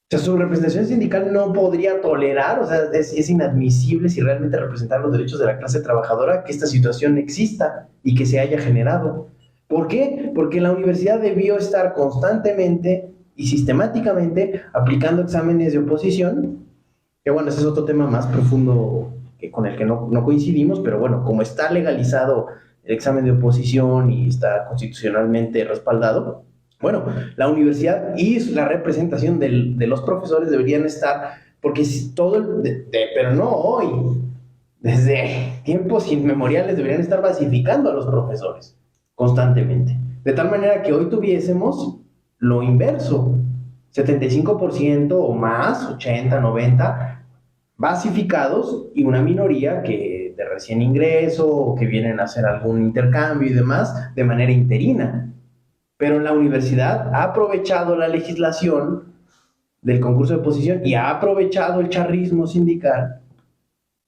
[SPEAKER 2] O sea, su representación sindical no podría tolerar, o sea, es inadmisible si realmente representar los derechos de la clase trabajadora, que esta situación exista y que se haya generado. ¿Por qué? Porque la universidad debió estar constantemente y sistemáticamente aplicando exámenes de oposición, que bueno, ese es otro tema más profundo con el que no coincidimos, pero bueno, como está legalizado el examen de oposición y está constitucionalmente respaldado, bueno, la universidad y la representación de los profesores deberían estar, porque pero no hoy, desde tiempos inmemoriales deberían estar basificando a los profesores constantemente, de tal manera que hoy tuviésemos lo inverso, 75% o más, 80, 90, basificados, y una minoría que de recién ingreso o que vienen a hacer algún intercambio y demás de manera interina. Pero la universidad ha aprovechado la legislación del concurso de oposición y ha aprovechado el charrismo sindical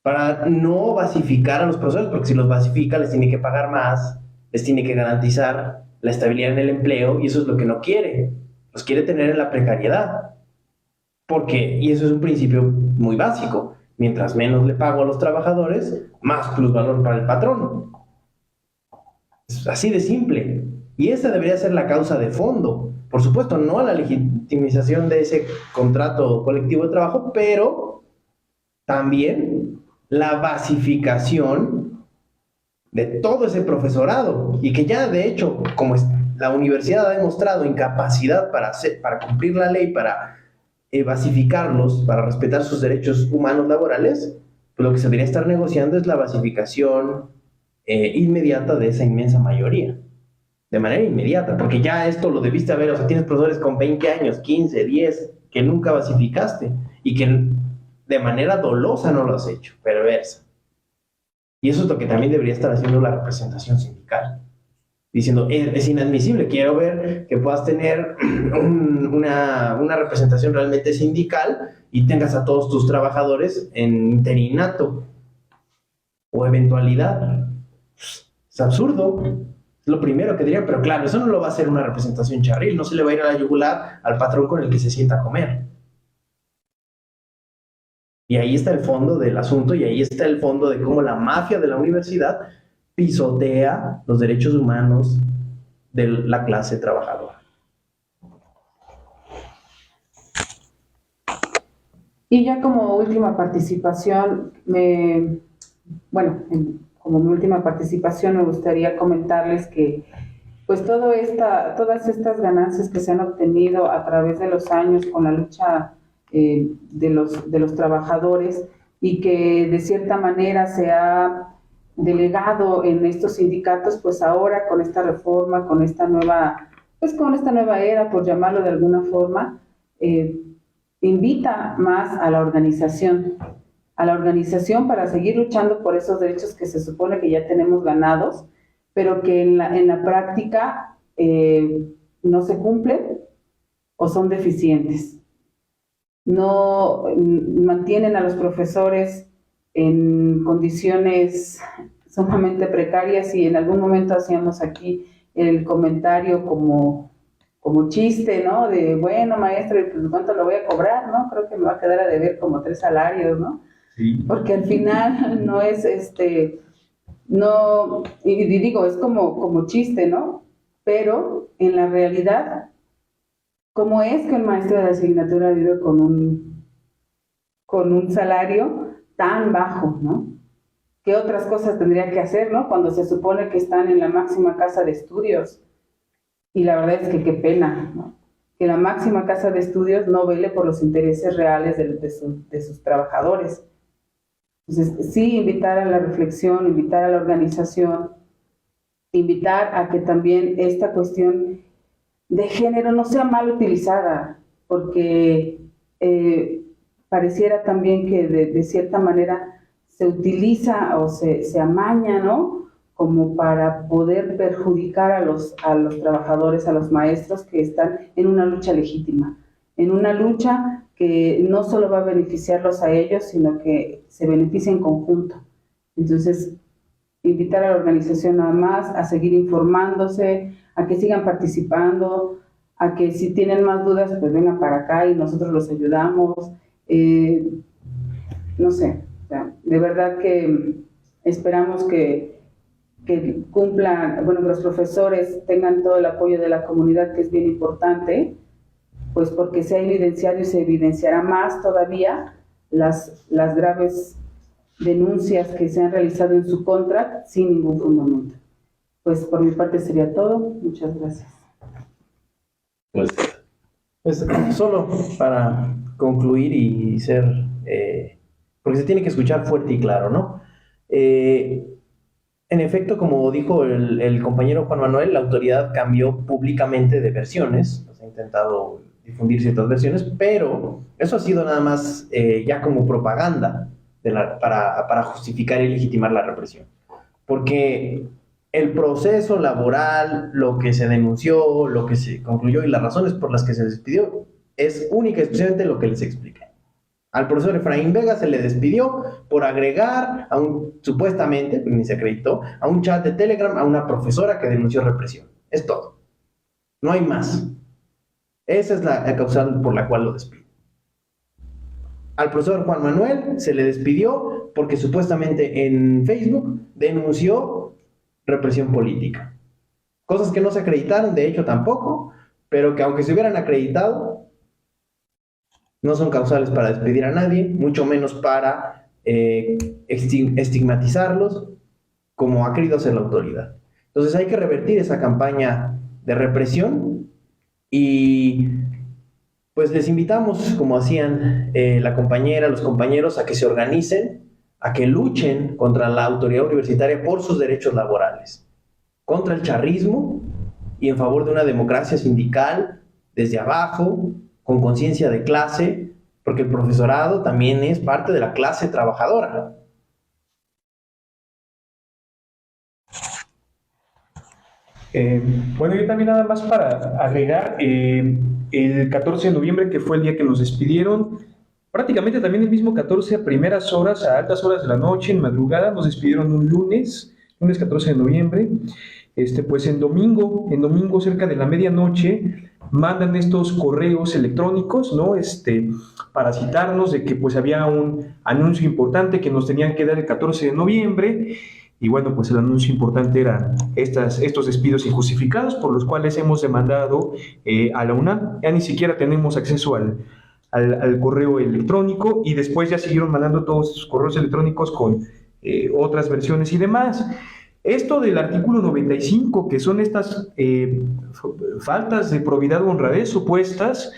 [SPEAKER 2] para no basificar a los profesores, porque si los basifica les tiene que pagar más, les tiene que garantizar la estabilidad en el empleo, y eso es lo que no quiere. Los quiere tener en la precariedad. ¿Por qué? Y eso es un principio muy básico. Mientras menos le pago a los trabajadores, más plusvalor para el patrón. Es así de simple. Y esa debería ser la causa de fondo, por supuesto, no a la legitimización de ese contrato colectivo de trabajo, pero también la basificación de todo ese profesorado, y que ya de hecho, como la universidad ha demostrado incapacidad para cumplir la ley, para basificarlos, para respetar sus derechos humanos laborales, pues lo que se debería estar negociando es la basificación inmediata de esa inmensa mayoría, de manera inmediata, porque ya esto lo debiste haber, o sea, tienes profesores con 20 años, 15, 10, que nunca basificaste, y que de manera dolosa no lo has hecho, perversa. Y eso es lo que también debería estar haciendo la representación sindical, diciendo, es inadmisible, quiero ver que puedas tener una representación realmente sindical y tengas a todos tus trabajadores en interinato o eventualidad. Es absurdo, es lo primero que diría, pero claro, eso no lo va a hacer una representación charril, no se le va a ir a la yugular al patrón con el que se sienta a comer. Y ahí está el fondo del asunto, y ahí está el fondo de cómo la mafia de la universidad pisotea los derechos humanos de la clase trabajadora.
[SPEAKER 4] Y ya como última participación, como mi última participación me gustaría comentarles que pues todas estas ganancias que se han obtenido a través de los años con la lucha de los trabajadores, y que de cierta manera se ha delegado en estos sindicatos, pues ahora con esta reforma, con esta nueva era, por llamarlo de alguna forma, invita más a la organización para seguir luchando por esos derechos que se supone que ya tenemos ganados, pero que en la práctica no se cumplen o son deficientes. No mantienen a los profesores en condiciones sumamente precarias, y en algún momento hacíamos aquí el comentario como chiste, ¿no? De, bueno, maestro, pues ¿cuánto lo voy a cobrar, no? Creo que me va a quedar a deber como 3 salarios, ¿no? Sí. Porque al final no es no, y digo, es como chiste, ¿no? Pero en la realidad, ¿cómo es que un maestro de la asignatura vive con un salario tan bajo, ¿no? ¿Qué otras cosas tendría que hacer, ¿no? Cuando se supone que están en la máxima casa de estudios. Y la verdad es que qué pena, ¿no? Que la máxima casa de estudios no vele por los intereses reales de sus trabajadores. Entonces, sí, invitar a la reflexión, invitar a la organización, invitar a que también esta cuestión de género no sea mal utilizada, porque pareciera también que de cierta manera se utiliza o se amaña, ¿no? Como para poder perjudicar a los trabajadores, a los maestros que están en una lucha legítima, en una lucha que no solo va a beneficiarlos a ellos, sino que se beneficia en conjunto. Entonces, invitar a la organización nada más a seguir informándose, a que sigan participando, a que si tienen más dudas, pues vengan para acá y nosotros los ayudamos. No sé, o sea, de verdad que esperamos que cumplan, bueno, que los profesores tengan todo el apoyo de la comunidad, que es bien importante, pues porque se ha evidenciado y se evidenciará más todavía las graves denuncias que se han realizado en su contra sin ningún fundamento. Pues por mi parte sería todo. Muchas gracias.
[SPEAKER 2] Pues solo para concluir y ser, porque se tiene que escuchar fuerte y claro, ¿no? En efecto, como dijo el compañero Juan Manuel, la autoridad cambió públicamente de versiones, ha intentado difundir ciertas versiones, pero eso ha sido nada más ya como propaganda para justificar y legitimar la represión. Porque el proceso laboral, lo que se denunció, lo que se concluyó y las razones por las que se despidió es única y exclusivamente lo que les expliqué. Al profesor Efraín Vega se le despidió por agregar supuestamente, ni se acreditó, a un chat de Telegram a una profesora que denunció represión. Es todo. No hay más. Esa es la causal por la cual lo despiden. Al profesor Juan Manuel se le despidió porque supuestamente en Facebook denunció represión política. Cosas que no se acreditaron, de hecho tampoco, pero que aunque se hubieran acreditado, no son causales para despedir a nadie, mucho menos para estigmatizarlos, como ha querido hacer la autoridad. Entonces hay que revertir esa campaña de represión y pues les invitamos, como hacían la compañera, los compañeros, a que se organicen, a que luchen contra la autoridad universitaria por sus derechos laborales, contra el charrismo y en favor de una democracia sindical desde abajo, con conciencia de clase, porque el profesorado también es parte de la clase trabajadora.
[SPEAKER 5] Bueno, yo también nada más para agregar, el 14 de noviembre, que fue el día que nos despidieron, prácticamente también el mismo 14 a primeras horas, a altas horas de la noche, en madrugada, nos despidieron un lunes 14 de noviembre. Pues en domingo cerca de la medianoche, mandan estos correos electrónicos, ¿no? Para citarnos de que pues había un anuncio importante que nos tenían que dar el 14 de noviembre. Y bueno, pues el anuncio importante era estos despidos injustificados por los cuales hemos demandado a la UNAM. Ya ni siquiera tenemos acceso al correo electrónico, y después ya siguieron mandando todos estos correos electrónicos con otras versiones y demás. Esto del artículo 95, que son estas faltas de probidad o honradez supuestas,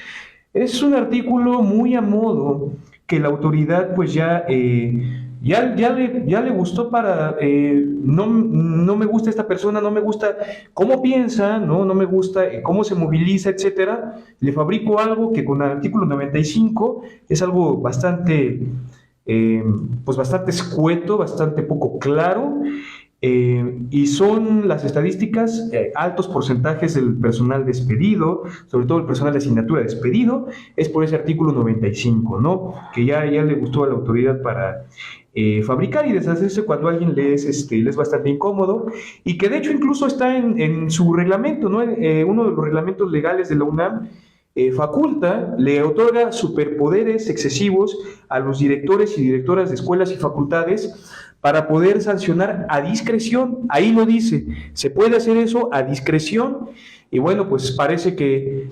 [SPEAKER 5] es un artículo muy a modo que la autoridad pues ya le gustó para, no me gusta esta persona, no me gusta cómo piensa, no me gusta cómo se moviliza, etcétera. Le fabrico algo que con el artículo 95 es algo bastante, pues bastante escueto, bastante poco claro. Y son las estadísticas, altos porcentajes del personal despedido, sobre todo el personal de asignatura despedido, es por ese artículo 95, ¿no? Que ya le gustó a la autoridad para fabricar y deshacerse cuando alguien le es bastante incómodo, y que de hecho incluso está en su reglamento, ¿no? Uno de los reglamentos legales de la UNAM faculta, le otorga superpoderes excesivos a los directores y directoras de escuelas y facultades para poder sancionar a discreción. Ahí lo dice, se puede hacer eso a discreción. Y bueno, pues parece que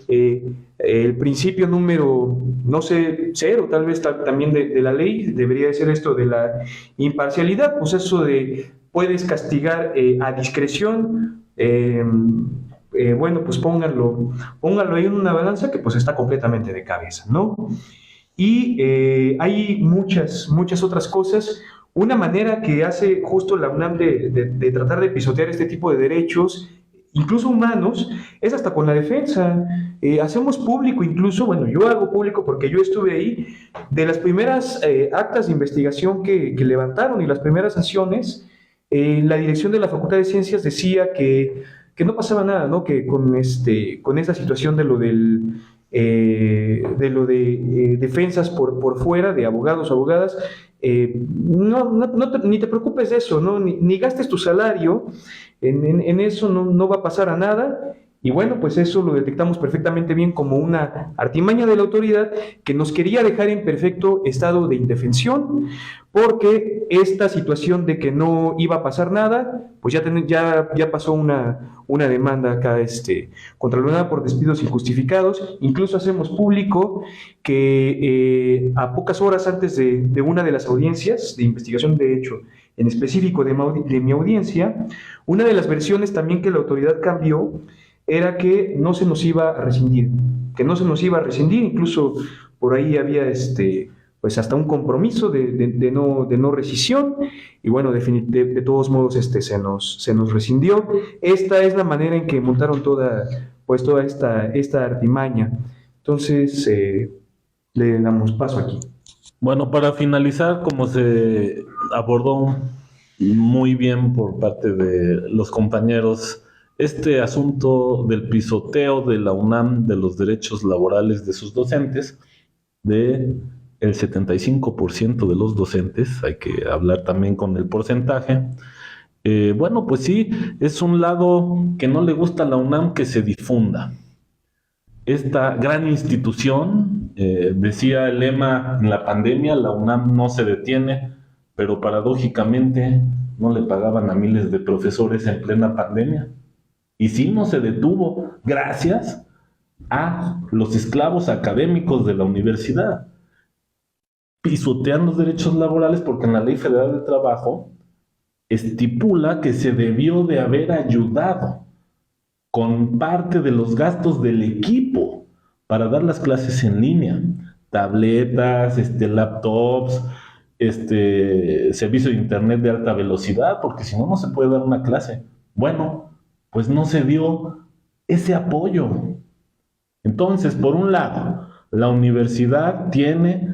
[SPEAKER 5] el principio número, no sé, 0, tal vez también de la ley, debería de ser esto de la imparcialidad, pues eso de puedes castigar a discreción. Bueno, pues pónganlo ahí en una balanza que pues está completamente de cabeza, ¿no? Y hay muchas otras cosas. Una manera que hace justo la UNAM de tratar de pisotear este tipo de derechos, incluso humanos, es hasta con la defensa. Hacemos público incluso, bueno, yo hago público porque yo estuve ahí, de las primeras actas de investigación que levantaron y las primeras acciones, la dirección de la Facultad de Ciencias decía que no pasaba nada, ¿no? Que con esta situación de lo de defensas por fuera, de abogados o abogadas, ni te preocupes de eso, ¿no? Ni gastes tu salario en eso, no va a pasar a nada. Y bueno, pues eso lo detectamos perfectamente bien como una artimaña de la autoridad que nos quería dejar en perfecto estado de indefensión, porque esta situación de que no iba a pasar nada, pues ya pasó una demanda acá contra la UNAM por despidos injustificados. Incluso hacemos público que a pocas horas antes de una de las audiencias de investigación, de hecho, en específico de mi audiencia, una de las versiones también que la autoridad cambió era que no se nos iba a rescindir, incluso por ahí había pues hasta un compromiso de no rescisión, y bueno, de todos modos se nos rescindió. Esta es la manera en que montaron toda esta artimaña. Entonces, le damos paso aquí.
[SPEAKER 1] Bueno, para finalizar, como se abordó muy bien por parte de los compañeros, este asunto del pisoteo de la UNAM de los derechos laborales de sus docentes, de el 75% de los docentes, hay que hablar también con el porcentaje. Bueno, pues sí, es un lado que no le gusta a la UNAM que se difunda. Esta gran institución, decía el lema en la pandemia, la UNAM no se detiene, pero paradójicamente no le pagaban a miles de profesores en plena pandemia. Y sí, no se detuvo, gracias a los esclavos académicos de la universidad. Pisotean los derechos laborales porque en la Ley Federal del Trabajo estipula que se debió de haber ayudado con parte de los gastos del equipo para dar las clases en línea, tabletas, laptops, servicio de internet de alta velocidad, porque si no, no se puede dar una clase. Bueno, pues no se dio ese apoyo. Entonces, por un lado, la universidad tiene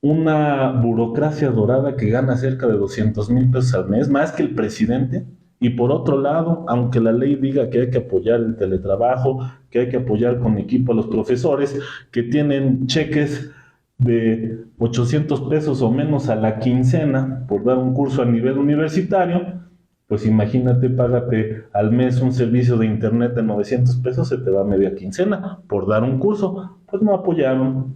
[SPEAKER 1] una burocracia dorada que gana cerca de 200,000 pesos al mes, más que el presidente. Y por otro lado, aunque la ley diga que hay que apoyar el teletrabajo, que hay que apoyar con equipo a los profesores, que tienen cheques de 800 pesos o menos a la quincena por dar un curso a nivel universitario, pues imagínate, págate al mes un servicio de internet de 900 pesos, se te va media quincena por dar un curso. Pues no apoyaron,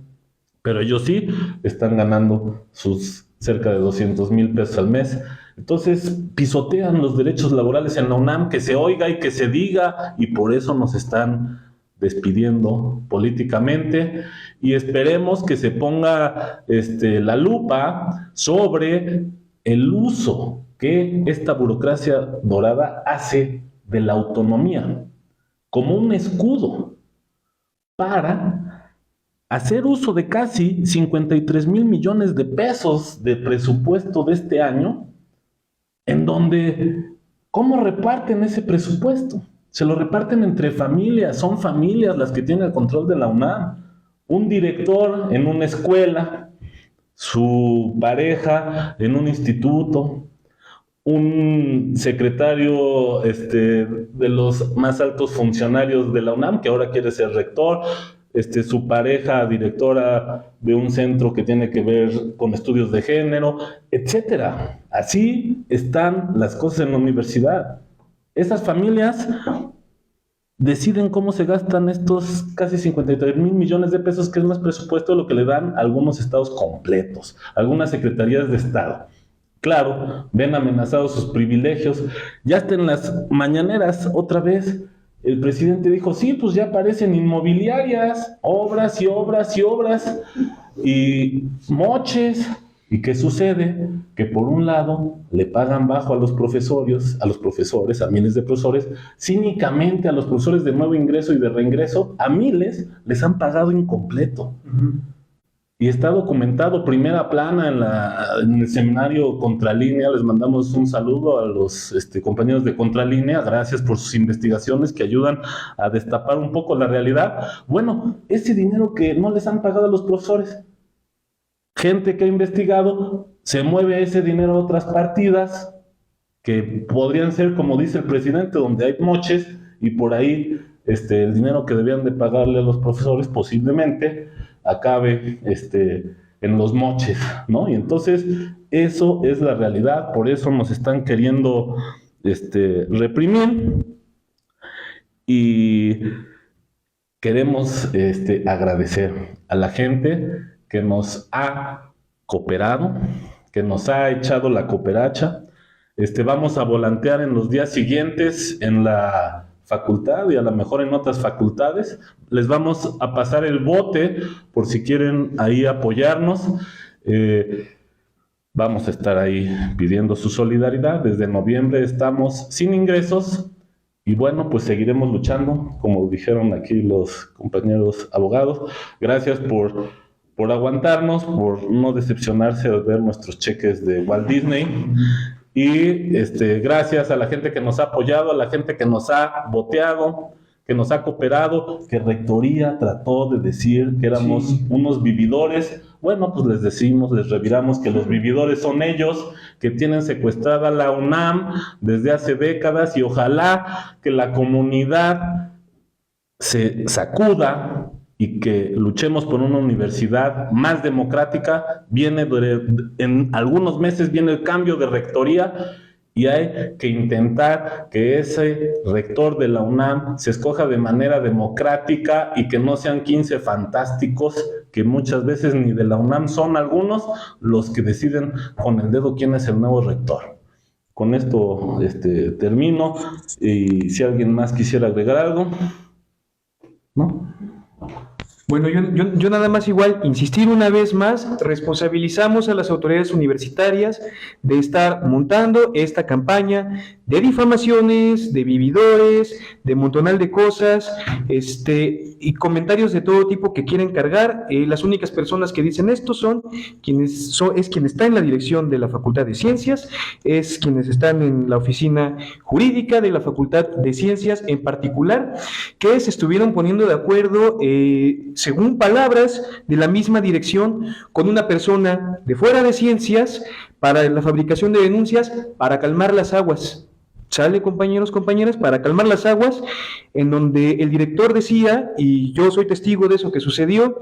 [SPEAKER 1] pero ellos sí están ganando sus cerca de 200,000 pesos al mes. Entonces pisotean los derechos laborales en la UNAM, que se oiga y que se diga, y por eso nos están despidiendo políticamente, y esperemos que se ponga la lupa sobre el uso que esta burocracia dorada hace de la autonomía como un escudo para hacer uso de casi 53,000 millones de pesos de presupuesto de este año, en donde, ¿cómo reparten ese presupuesto? Se lo reparten entre familias, son familias las que tienen el control de la UNAM. Un director en una escuela, su pareja en un instituto, un secretario de los más altos funcionarios de la UNAM, que ahora quiere ser rector, su pareja directora de un centro que tiene que ver con estudios de género, etcétera. Así están las cosas en la universidad. Esas familias deciden cómo se gastan estos casi 53,000 millones de pesos, que es más presupuesto de lo que le dan algunos estados completos, algunas secretarías de Estado. Claro, ven amenazados sus privilegios. Ya hasta en las mañaneras, otra vez, el presidente dijo, sí, pues ya aparecen inmobiliarias, obras y obras y obras, y moches. ¿Y qué sucede? Que por un lado le pagan bajo a los profesores, a miles de profesores, cínicamente a los profesores de nuevo ingreso y de reingreso, a miles les han pagado incompleto. Y está documentado, primera plana en el seminario Contralínea. Les mandamos un saludo a los compañeros de Contralínea, gracias por sus investigaciones que ayudan a destapar un poco la realidad. Bueno, ese dinero que no les han pagado a los profesores, gente que ha investigado, se mueve ese dinero a otras partidas que podrían ser, como dice el presidente, donde hay moches, y por ahí el dinero que debían de pagarle a los profesores posiblemente acabe en los moches, ¿no? Y entonces eso es la realidad, por eso nos están queriendo reprimir, y queremos agradecer a la gente que nos ha cooperado, que nos ha echado la cooperacha. Vamos a volantear en los días siguientes en la facultad y a lo mejor en otras facultades. Les vamos a pasar el bote por si quieren ahí apoyarnos. Vamos a estar ahí pidiendo su solidaridad. Desde noviembre estamos sin ingresos y bueno, pues seguiremos luchando, como dijeron aquí los compañeros abogados. Gracias por aguantarnos, por no decepcionarse al ver nuestros cheques de Walt Disney. Y gracias a la gente que nos ha apoyado, a la gente que nos ha boteado, que nos ha cooperado, que Rectoría trató de decir que éramos unos vividores. Bueno, pues les reviramos que los vividores son ellos, que tienen secuestrada la UNAM desde hace décadas, y ojalá que la comunidad se sacuda y que luchemos por una universidad más democrática. En algunos meses viene el cambio de rectoría y hay que intentar que ese rector de la UNAM se escoja de manera democrática y que no sean 15 fantásticos, que muchas veces ni de la UNAM son algunos, los que deciden con el dedo quién es el nuevo rector. Con esto termino, y si alguien más quisiera agregar algo, ¿no?
[SPEAKER 5] Bueno, yo nada más igual insistir una vez más, responsabilizamos a las autoridades universitarias de estar montando esta campaña de difamaciones, de vividores, de montonal de cosas, y comentarios de todo tipo que quieren cargar. Las únicas personas que dicen esto es quien está en la dirección de la Facultad de Ciencias, es quienes están en la oficina jurídica de la Facultad de Ciencias en particular, que se estuvieron poniendo de acuerdo, según palabras de la misma dirección, con una persona de fuera de ciencias para la fabricación de denuncias para calmar las aguas. ¿Sale, compañeros, compañeras? Para calmar las aguas, en donde el director decía, y yo soy testigo de eso que sucedió,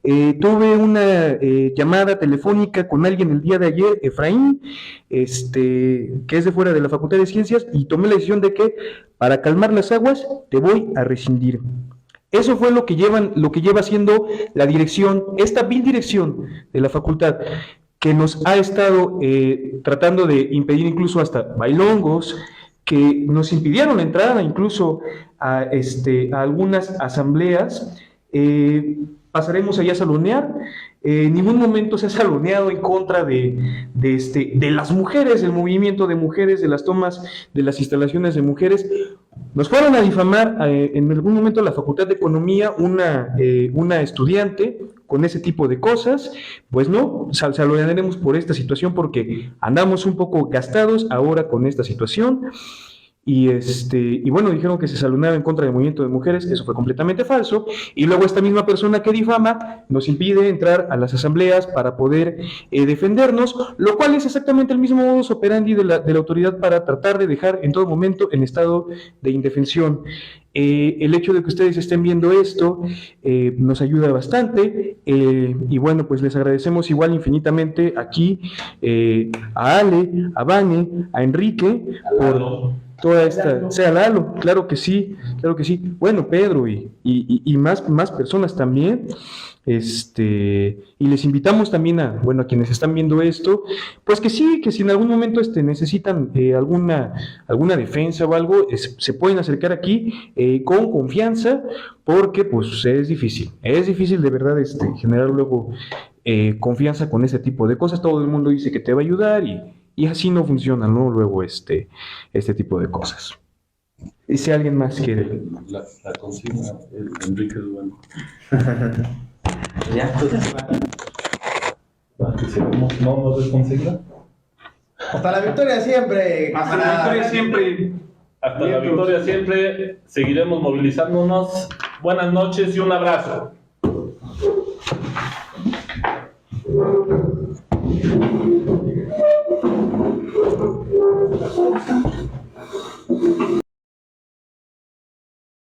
[SPEAKER 5] tuve una llamada telefónica con alguien el día de ayer, Efraín, que es de fuera de la Facultad de Ciencias, y tomé la decisión de que para calmar las aguas te voy a rescindir. Eso fue lo que lleva haciendo la dirección, esta vil dirección de la facultad, que nos ha estado tratando de impedir incluso hasta bailongos, que nos impidieron la entrada incluso a algunas asambleas. Pasaremos allá a salonear. En ningún momento se ha saloneado en contra de las mujeres, del movimiento de mujeres, de las tomas de las instalaciones de mujeres. Nos fueron a difamar en algún momento a la Facultad de Economía una estudiante con ese tipo de cosas. Pues no, salonearemos por esta situación porque andamos un poco gastados ahora con esta situación. Y bueno, dijeron que se saloneaba en contra del movimiento de mujeres. Eso fue completamente falso. Y luego esta misma persona que difama nos impide entrar a las asambleas para poder defendernos, lo cual es exactamente el mismo modus operandi de la autoridad para tratar de dejar en todo momento en estado de indefensión. El hecho de que ustedes estén viendo esto nos ayuda bastante, y bueno, pues les agradecemos igual infinitamente aquí a Ale, a Vane, a Enrique, por toda esta, sea Lalo, claro que sí, bueno, Pedro y más personas también. Y les invitamos también a quienes están viendo esto, pues que sí, que si en algún momento necesitan alguna defensa o algo, se pueden acercar aquí con confianza, porque pues es difícil de verdad generar luego confianza con ese tipo de cosas. Todo el mundo dice que te va a ayudar y así no funciona, ¿no? Luego este tipo de cosas. Y si alguien más quiere.
[SPEAKER 1] La consigna, Enrique es bueno.
[SPEAKER 2] Ya,
[SPEAKER 1] ¿No de consigna?
[SPEAKER 2] hasta la victoria siempre.
[SPEAKER 5] Hasta la victoria siempre.
[SPEAKER 1] Hasta la victoria siempre. Seguiremos movilizándonos. Buenas noches y un abrazo.